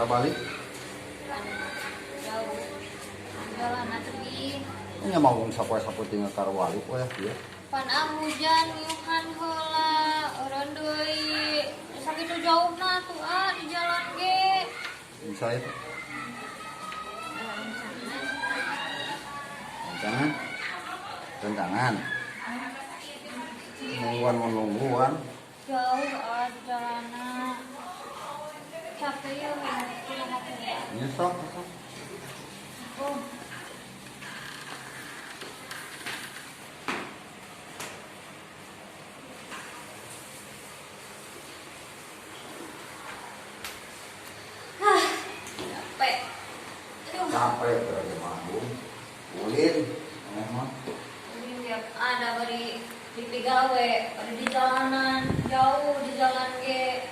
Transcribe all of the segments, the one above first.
Cara balik. Jauh. Jalan atuh. Nya mau sapoe-sapoe tinggal karo wali we ya. Pan hujan yuhan heula eureun deui. Sakitu jauhna tuh di jalan ge. Bisa itu. Jangan. Rencangan. Nungguan. Jauh di jalanan. Capek ya Ini sok. Oh. Sampai ke Manggung, ulin, mah. Ada bari di pigawe, ada di jalanan, jauh di jalan ge.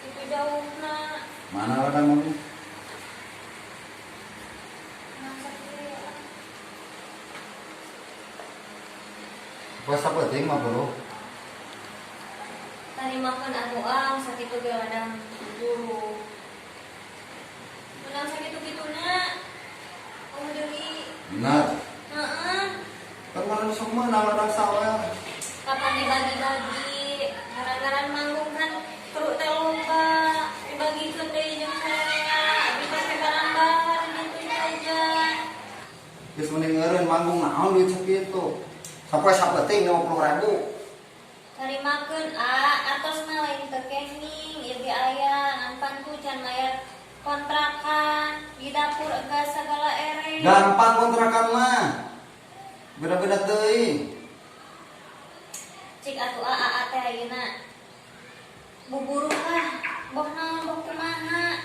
Itu jauh na. Mana ada mobil? Pas apa ting mah bro? Tadi makan ang sakitu ge ladang buru. Menang sakitu-kitu na. Kamu deui. Benar. Heeh. Kan mana semua ladang sawah. Kapan dibagi-bagi? Gara-gara manggung kan perlu teh lomba. Dibagikeun deui jeung saya. Abi pake barang-barang gitu aja. Geus mending eureun manggung naon duit sakitu. Sapoe ting 50.000. Tarimakeun atos mah lain teu kenging, ieu ge aya ngan pantu can mayar kontrakan di dapur gas segala ere. Gampang kontrakan mah. Beda-beda teuing. Cik atuh teh ayeuna buburu lah, boh naon boh kumaha.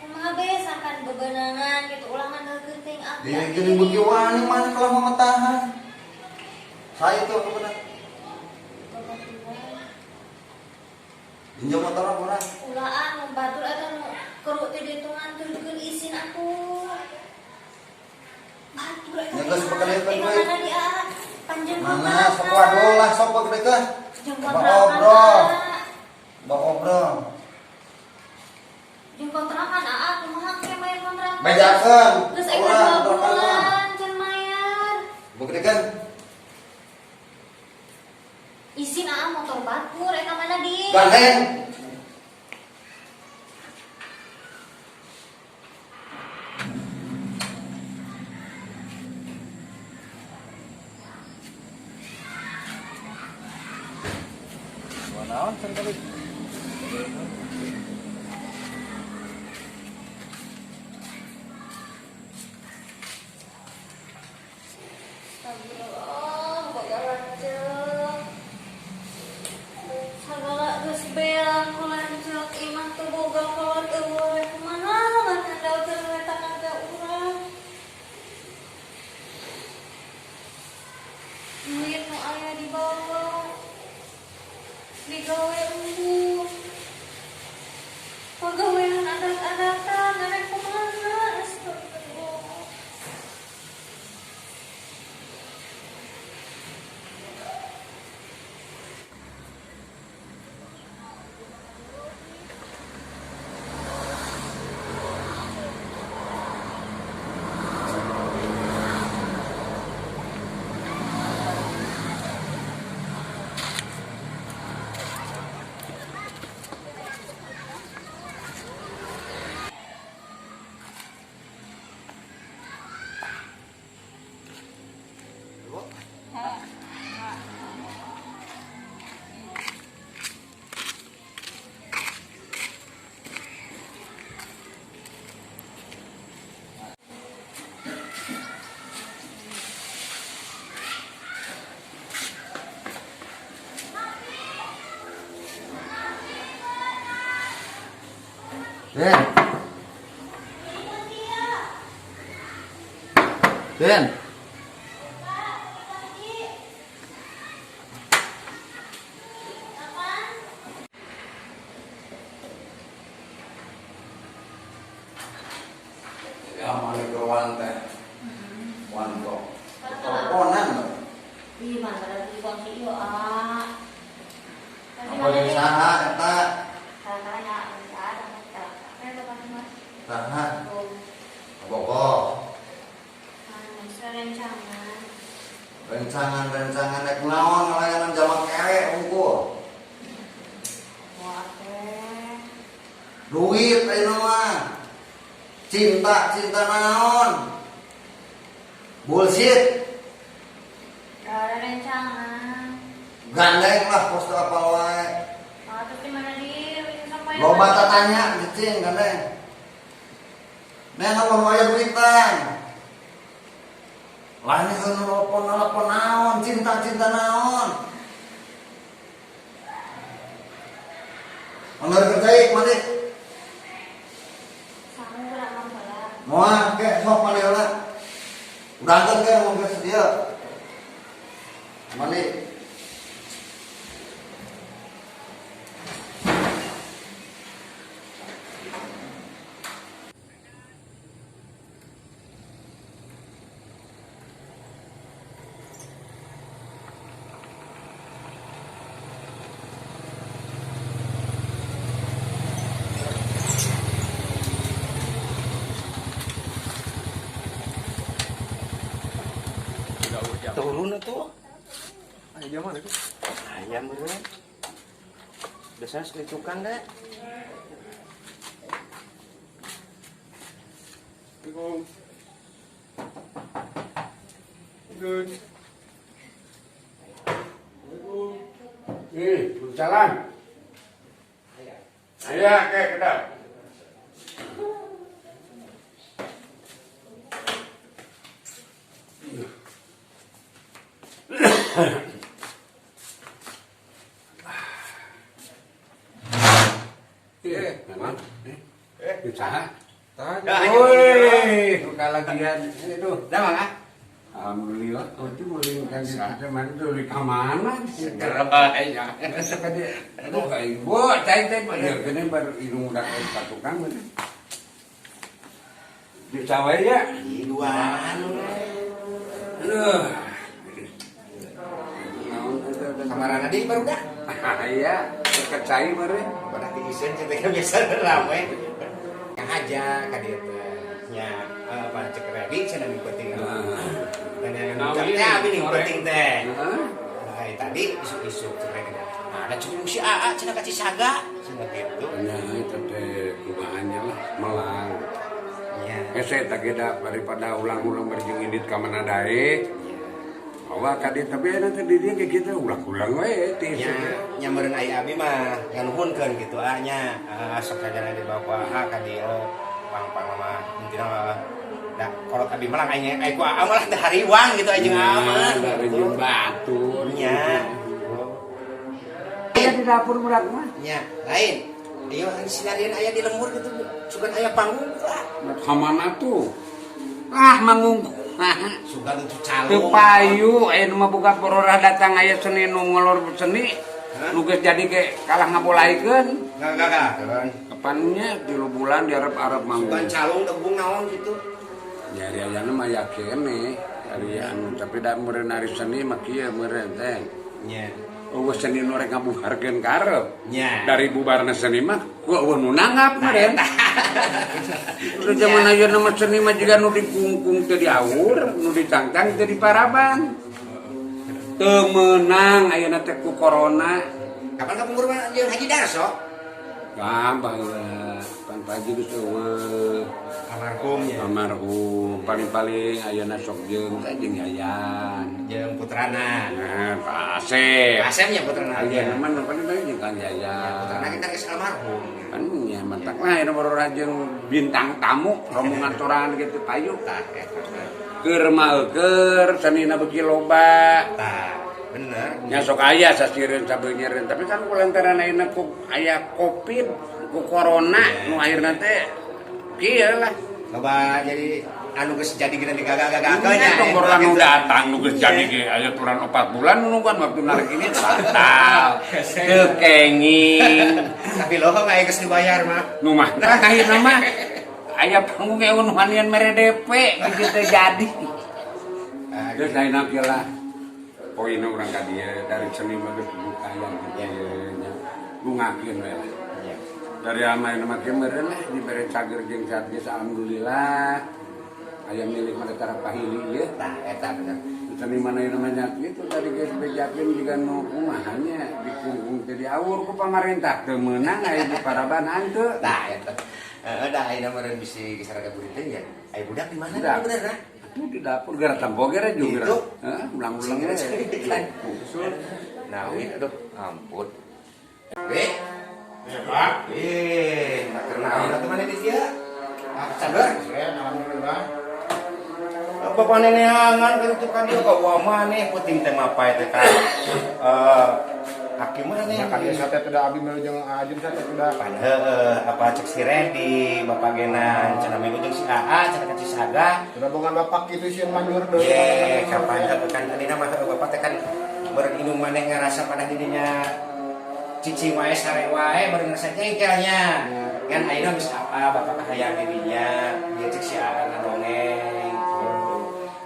Kumaha be sakan bebeunangan kitu ulangan teu geuting abdi. Dia geuning beuki wani mana kalau memetahan. Saya itu kebenar. Injak motor orang. Ulaan nu batur eta nu keruk teh ditungan turkeun isin aku. Batur eta. Ya geus pakadeukeun we. Mana dia? Panjeun Mana sok waduh lah sok pakadeukeun. Jeung Ngobrol. Ngobrol. Jeung kontrakan kumaha ke bayar kontrakan? Bedakeun. Geus eka 2 bulan can mayar. Pakadeukeun. Isin motor batur eka mana di? Gandeng. Naon can kali? Astagfirullah, bagalan ceuk. Sagala geus beang ku lanceuk imah teu boga kolot eueuh kumaha ngan handalkeun we tanaga urang. Duit nu aya di bawah digawe embung. Pagawean adat-adatan ngarek kumaha astagfirullah. Den. Ya mana kawan teh. Wan kok. Teleponan loh. Di mana lagi bang iyo Apa di usaha eta? Karena ada Tahan. Pokok. Rencangan naik naon ngelayanan jamak kerek unggul. Duit ayeuna mah. Cinta naon. Bullshit. Ada rencangan. Gandeng lah posto apa wae. Terus di mana sampai? Loba tanya cicing gandeng. Neng ngomong wae duitan. Lain kan nelpon naon, cinta naon. Anggar kerjaik mandi. Sama gerak mangkala. Moal ke sok mandi heula. Udah angkat ke ngomong ke dia. Mandi. Turun tuh Ayam mana itu? ayam bro, biasanya selicukan deh. Assalamualaikum. Good. Assalamualaikum. Nih, jalan. Ayah, kayak kedap. Memang. Usaha. Woi, kalagian itu. Dah mangga. Alhamdulillah, kau itu boleh kan di mana tuh di kamana? Gerabahnya. Sekali, aduh kayak ibu, cai pada kene baru irung udah kayak patukan bener. Di sawah ya. Duaan. Aduh. Kamaran adik baru dah. Iya, dekat cai baru. Pada kiisen kita biasa ramai. Yang aja kadir nya apa cek ready cenah penting. Dan yang ucapnya abi nih penting teh. Nah, tadi isu-isu keren. Nah, ada cukup si AA cenah ka Cisaga cenah gitu. Ya, itu teh kumahannya lah melang. Nya. Saya tak kira daripada ulang-ulang berjengidit ka mana dae. Awak kadit tapi nanti di dia kayak gitu ulang-ulang wae teh. Nya meureun aya abi mah nganuhunkeun gitu nya sok sajana dibawa ka dieu pang-pang mah intina da kolot abi melang aya ku malah da hariwang gitu aja mah. Dari batu. Nya. Aya di dapur berat mah. Nya, lain. Ayo sinarian aya di lembur gitu. Sugan aya panggung gitu ah. Kamana tuh? Ah manggung. Sugan itu calung. Teu payu aya nu mah boga pororah datang aya seni nu ngolor seni. Nu geus jadi ge kalah ngabolaikeun. Enggak. Kapannya 3 bulan diarep-arep manggung. Sugan calung debung naon gitu. Jadi ayana mah yakin nih. Arian tapi da meureun ari seni mah kieu meureun teh. Nya. Eueuh seni nu rek ngabubarkeun karep. Nya. Dari bubarna seni mah eueuh nu nanggap meureun. Udah zaman ayeuna mah seni mah jiga nu dikungkung teu diawur, nu dicangcang teu diparaban. Teu meunang ayeuna teh ku corona. Kapan ka pengurus jeung Haji Darso? Gampang lah, pan pagi geus eueuh. Almarhum paling-paling ayeuna sok jeung teh jeung Yayan. Jeung putrana. Nah, Pak Asep. Asemnya putrana. Ayeuna mah nu paling jeung Kang Yayan. Putrana kita geus almarhum. Kan nya mantak lain nomor rajeng bintang tamu rombongan sorangan gitu payu Tah, keur maeukeur sanina beuki loba tah, bener. nya sok aya sasireun sabeunyereun tapi kan kulantaran ayeuna aya covid ku corona nu akhirna teh kieu lah Loba jadi anu geus jadi gina digagak-gagak nya nomor anu datang nu geus jadi ge aya turun 4 bulan nungguan waktu narik ini batal teu kenging tapi loh aya geus dibayar mah. nu mah tah akhirna mah aya panggung eun hanian mere DP gitu teh jadi. Terus ayeuna kieu lah. Poinna urang ka dieu dari seni mah geus buka yang kieu nya. Lungakeun we lah. dari amai nama kemarin lah diberi cager jeung saat geus alhamdulillah aya milik mereka pahili ya Tah eta bener. di mana yang namanya itu tadi geus bejakeun juga nu kumaha nya dikungkung teh diawur ku pamarentah teu meunang aya di Paraban hanteu. Tah eta. Da ayeuna meureun bisi geus rada budak teh ya. Aya budak di mana Budak. bener nah? Itu di dapur gara tampo gara juga. Itu? Heeh, ulang-ulang we. Usul. Nah, aduh, ampun. Weh. Pak. Tak kenal lah teman ini dia. Sabar. Alhamdulillah. Apa paneneangan kan itu kan dia ke uama nih, puting tema apa itu kan. Hakim mana nih? Kan dia sate tidak abi melu jeung ajun sate tidak. Pan apa cek si Redi, Bapak Genan, cenah minggu jeung si AA, cenah si Saga. Sudah bukan bapak kitu sieun manjur deui. Ye, kapan kan tadi nama Bapak teh kan berinum maneh ngarasa pada dirinya cici wae sare wae beureung ngerasa jengkelnya. Kan ayeuna geus apa Bapak kahayang dirinya, dia cek si AA ngadongeng.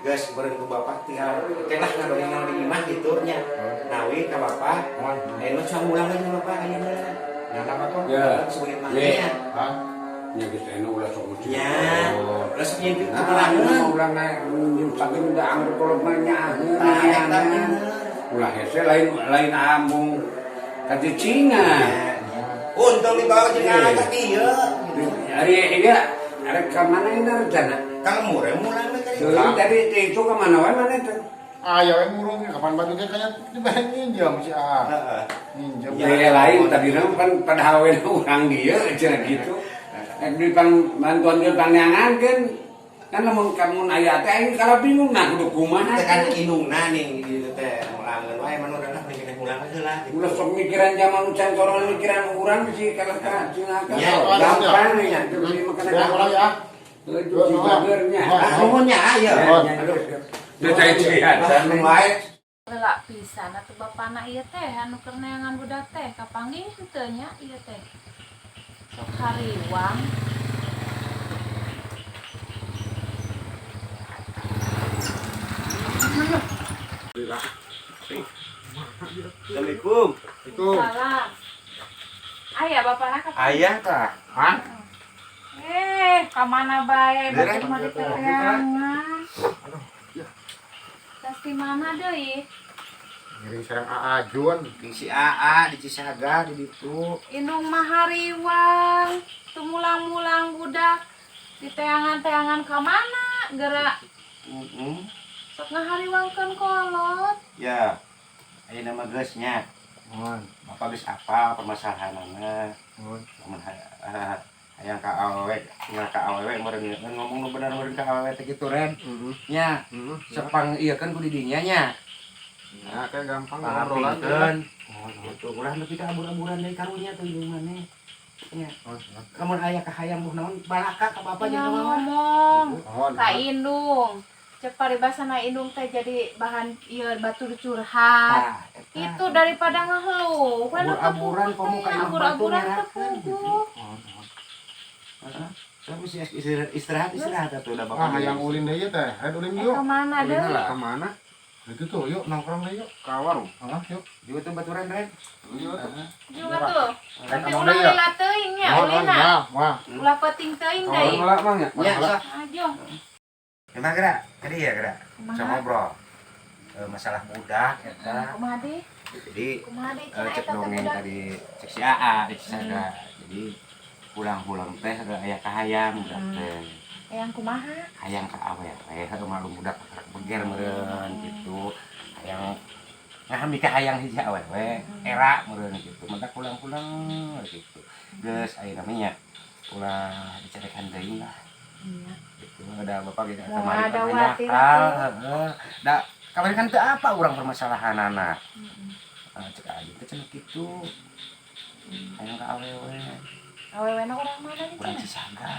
Geus beureung ku Bapak tinggal kenah ngadongeng nang di imah kitu nya. Nawi ka Bapak, ayeuna cuma ulang lagi Bapak ayeuna. Nah, apa tuh? Ya. Sebagai manehnya. Hah? Nya geus anu ulah sok muncul. Ya. Terus nyimpit Nah, kumaha? ulang naik saking udah anggur kolot nya. Tah eta bener. Ulah hese lain ambung kacicingan. Untung dibawa jeung anak ieu. Hari iya ada ke mana ini rencana? Kang murah mulai tadi. Tadi itu ke mana wae mana itu? Aya we murung kapan batu teh kayaknya dibayar ninjam si A. Heeh. Ninjam. Ya lain tadi kan padahal we urang dia cenah gitu. Di bantuan dia panyangankeun kan lamun kamu aya teh aing kalau bingung nah kudu kumaha. Tekan indungna nih gitu teh ulangan wae manu udah bikin ulang heula. Ulah sok mikiran zaman can sorangan mikiran urang sih kalau ka cenah ka. Ya, Gampang nih ya beli makanan. Ya ulah ya. Itu si bagernya. Nuhunnya aya. Aduh. Dia cai cian san wae. Lelak pisan atuh bapana ieu teh anu keur neangan budak teh kapanggih henteu nya ieu teh. Sok hariwang. Assalamualaikum. Itu. Salah. Aya bapana ka? Ayah tah. Hah? Kamana bae Beres. batu mah ditereangan. Tas di mana deui? Ngiring sareng Aajun. Di si AA di Cisaga di ditu. Indung mah hariwang. Tumulang-mulang budak. Di teangan-teangan ka mana? Geura Heeh. sok ngahariwangkeun kolot. Ya. Ayeuna mah geus nya. Mohon. Bapak geus apa permasalahanana? Mohon. Lamun hayang ka awewe, tinggal ka awewe meureun ngomong nu bener meureun ka awewe teh kitu Ren. Nya, sepang ieu kan ku di dinya nya. Ya, kayak gampang Ngobrolan ngobrolan. Itu ulah nepi ka abur-aburan deui karunya tuh jeung maneh. Nya. Lamun aya kahayang buh naon balaka ka Bapak Ya jeung mama. ngomong Mohon. ka indung. Cek paribasana indung teh jadi bahan ieu batu curhat. Tah, eta. Itu daripada ngehelu. Abur-aburan kamu kayak abur-aburan batu kepuguh. Heeh. Tapi si istirahat atuh udah Ah, Bapak. hayang ulin deui teh. Ayo ulin yuk. Kemana deh? Ke mana? Itu tuh, yuk nongkrong deh yuk. Ke warung. Ah, yuk. Juga tuh baturan Ren. Yuk. Juga tuh. Tapi Ngomong ulah deh, ya. lila teuing nya, Mohon, ulina. wah, wah. Ulah penting teuing Kalau deui. ngelak mang ya? Ya, sok. Ajo. Gimana gerak? Tadi ya gerak. Kumaha? Sama ngobrol. Masalah budak eta. Kumaha deui? Jadi Kumaha deui cek cenah eta dongeng budak? tadi cek si AA di Cisaga. Jadi pulang-pulang teh aya kahayang budak teh. Yang kumaha? Hayang ka awewe, malu budak beger meureun gitu. Hayang ngahambi ka hayang hiji awewe, era meureun gitu. Mentak pulang-pulang gitu. Geus ayeuna namanya ulah dicarekan deui lah. Iya. Gitu. Ada Bapak gitu Mau kemarin ada banyak watir hal, atuh. heeh. Da kemarin kan teu apa urang permasalahanana. Cek aja teh cenah kitu. Hayang ka awewe, Awewena urang mana di urang cenah? Cisaga.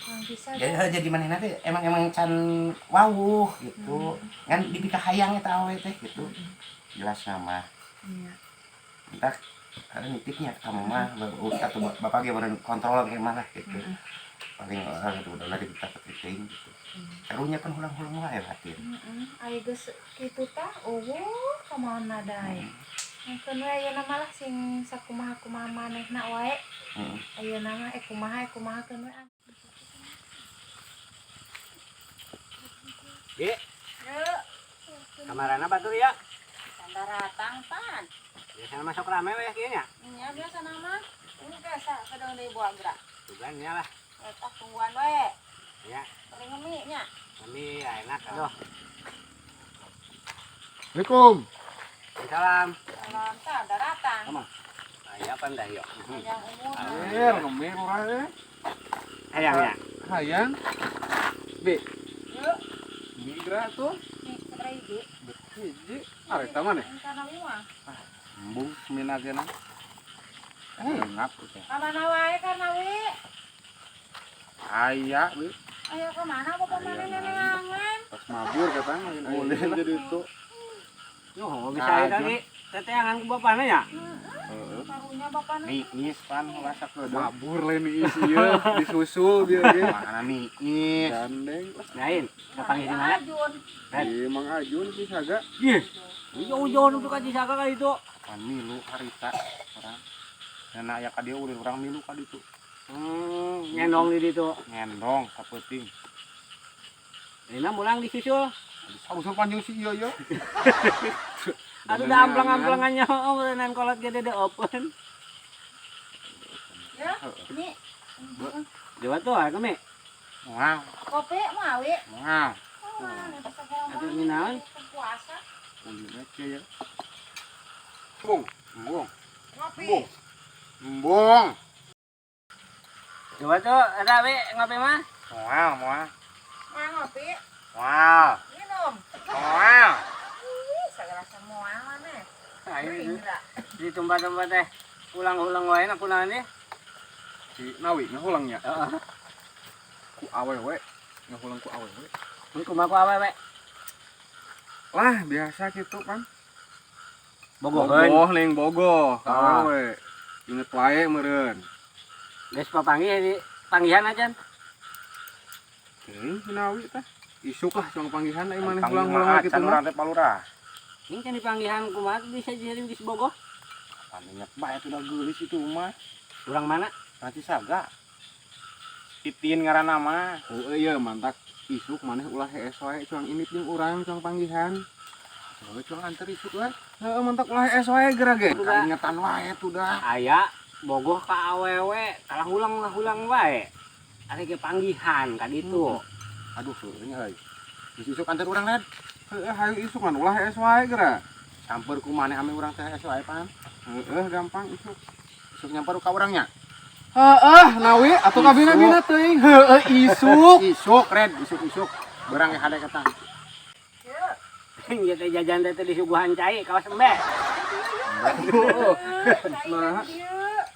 Urang bisa. Jadi manehna teh emang can wawuh gitu. Kan dipika hayang eta awewe teh gitu. Jelas nama. Iya. Entar ada nitipnya kamu mah atau Bapak ge meureun kontrol ge mah lah gitu. Paling gitu udah lagi kita penting gitu. Karunya kan ulang-ulang wae batin. Heeh. Aya geus kitu tah, eueuh ka mana dae. Mungkin we ayeuna mah lah sing sakumaha-kumaha manehna wae. Ayeuna mah kumaha keun we. Di, Yuk. kamarana batur ya. Sandaratang pan. Biasanya masuk rame we kieu nya. Nya biasa nama. Ini biasa kadang deui buah gerak. Tugan nya lah. Eta tungguan we. Ya, Teu ngemi nya. kami enak aduh. Assalamualaikum. Salam. Salam sandaratang. Sama. Aya pandai yo. Yang umur. Air ngemer urang teh. Hayangnya. Hayang. Be, Yuk. migra tuh. Nih, sabaraha hiji? Hiji. Are ta maneh? Kana mah. Embung minageuna. Ngap teh. Ka mana wae kana we? Aya, Be. Ayo ke mana bapak mana neneangan? Pas mabur katanya boleh jadi itu. Yo, bisa aya tadi. Teteangan ku bapana nya. Karunya bapak Niis pan masak dodo. Mabur lain isi ieu disusul bieu ge. Mana niis. Gandeng. Lain, kapanggih di mana? Ajun. Di Mang Ajun sih saga. Ih, jauh-jauh untuk kaji saka kali itu. Pan milu harita orang. Nana aya ka dieu urang urang milu ka ditu. Ngendong di situ. Ngendong sapeting. Dina mulang disusul. Sausur panjang si ieu ieu. Aduh da amplang-amplangannya oh beneran kolot gede de open. Ya, ini Jawa tuh kami. Wow, kopi mau we. wow. Aduh minaon. Puasa. Lanjut aja ya. Bung, bung, Kopi. bung. Bung. Jawa tuh ada we ngopi mah. Wow, wow. Mau ngopi? Wow. Minum. Wow. Segala semua mana? Ayo di tempat-tempat teh ulang-ulang wae na kunaon ieu. Si Nawi ngahulangnya. Heeh. Ku awewe. Ngahulang ku awewe. Mun kumaha ku awe we. Lah, biasa gitu, Pan. Bogoheun. Bogoh ning bogoh. Ah. Awewe. Inget wae meureun. Geus papanggih di panggihan ajan. Si Nawi teh. Isuk lah cuma panggihan ai maneh ulang-ulang gitu mah. teh palura. Ini kan di panggihan kumaha bisa jadi geus bogoh. Paninyak bae atuh da geulis itu mah. Urang mana? Nanti saga. Titin ngaranna mah. Oh iya mantak isuk maneh ulah hees wae cuang init jeung urang cuang panggihan. Soalnya cuma antar isuk lah. Heeh mantak ulah hees wae geura ge. Udah. Ingetan wae tuh dah. Aya bogoh ka awewe kalah hulang wae. Ari ge panggihan ka ditu. Aduh, seueunya euy. Isuk antar urang red. Heeh hayu isuk man ulah hees wae geura. Campur ku maneh ame urang teh asa wae pan. Heeh gampang isuk. Isuk nyamper ka urangnya. Heeh Nawi atuh kabina-bina teuing. Heeh isuk. Isuk red, isuk. Berang hade ketang. Ieu teh jajan teh disuguhan cai kawas embe. Nah,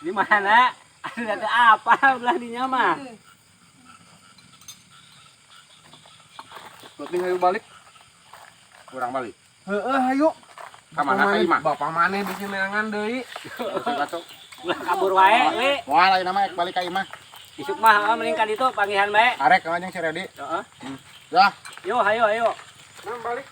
Di mana? Ada teh apa belah dinya mah? penting hayu balik. Urang balik. Heeh hayu. Ka mana ka imah? Bapak maneh bisi neangan deui. Batuk. Ulah kabur wae we. Wah, lain nama ek balik ka imah. Isuk mah mending ka ditu panggihan bae. Arek ka jeung si Redi. Heeh. Dah. Yo hayo. Nang balik.